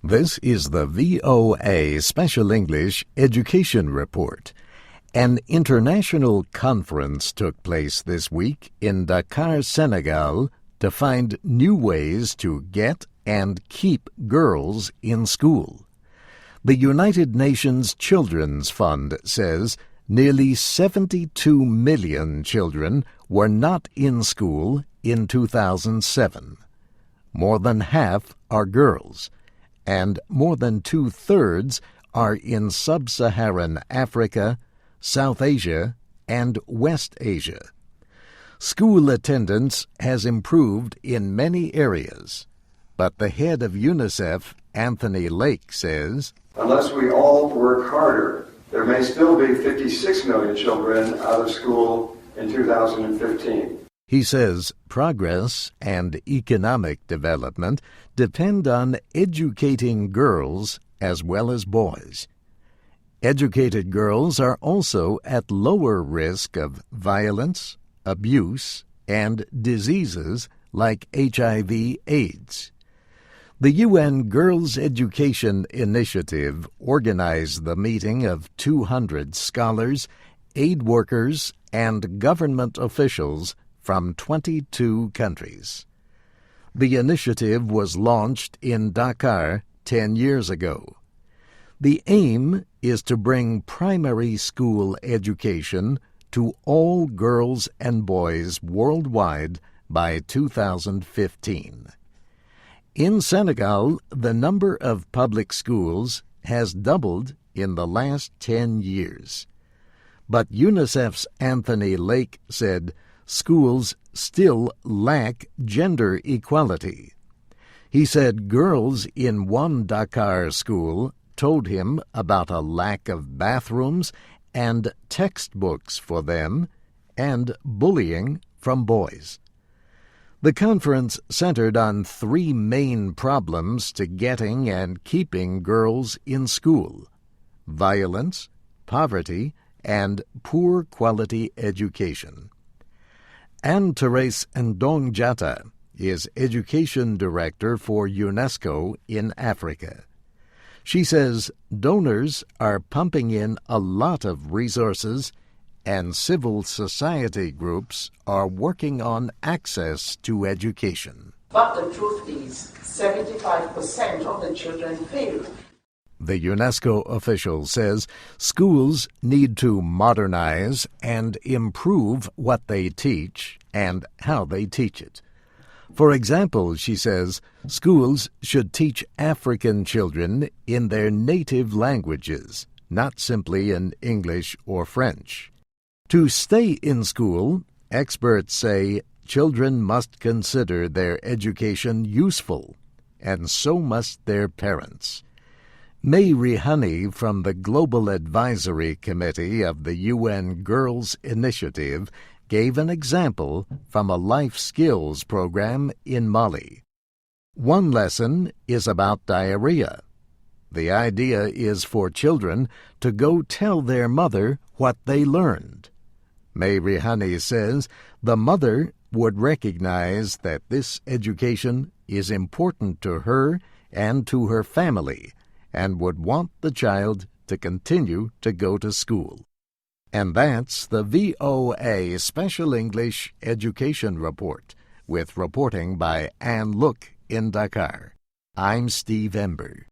This is the VOA Special English Education Report. An international conference took place this week in Dakar, Senegal, to find new ways to get and keep girls in school. The United Nations Children's Fund says nearly 72 million children were not in school in 2007. More than half are girls, and more than two-thirds are in sub-Saharan Africa, South Asia, and West Asia. School attendance has improved in many areas, but the head of UNICEF, Anthony Lake, says, "Unless we all work harder, there may still be 56 million children out of school in 2015. He says progress and economic development depend on educating girls as well as boys. Educated girls are also at lower risk of violence, abuse, and diseases like HIV/AIDS. The UN Girls Education Initiative organized the meeting of 200 scholars, aid workers, and government officials from 22 countries. The initiative was launched in Dakar 10 years ago. The aim is to bring primary school education to all girls and boys worldwide by 2015. In Senegal, the number of public schools has doubled in the last 10 years. But UNICEF's Anthony Lake said schools still lack gender equality. He said girls in one Dakar school told him about a lack of bathrooms and textbooks for them and bullying from boys. The conference centered on three main problems to getting and keeping girls in school: violence, poverty, and poor quality education. Anne-Therese Ndong-Jata is Education Director for UNESCO in Africa. She says donors are pumping in a lot of resources, and civil society groups are working on access to education. But the truth is, 75% of the children fail. The UNESCO official says schools need to modernize and improve what they teach and how they teach it. For example, she says, schools should teach African children in their native languages, not simply in English or French. To stay in school, experts say children must consider their education useful, and so must their parents. May Rihani from the Global Advisory Committee of the UN Girls Initiative gave an example from a life skills program in Mali. One lesson is about diarrhea. The idea is for children to go tell their mother what they learned. May Rihani says the mother would recognize that this education is important to her and to her family, and would want the child to continue to go to school. And that's the VOA Special English Education Report, with reporting by Ann Look in Dakar. I'm Steve Ember.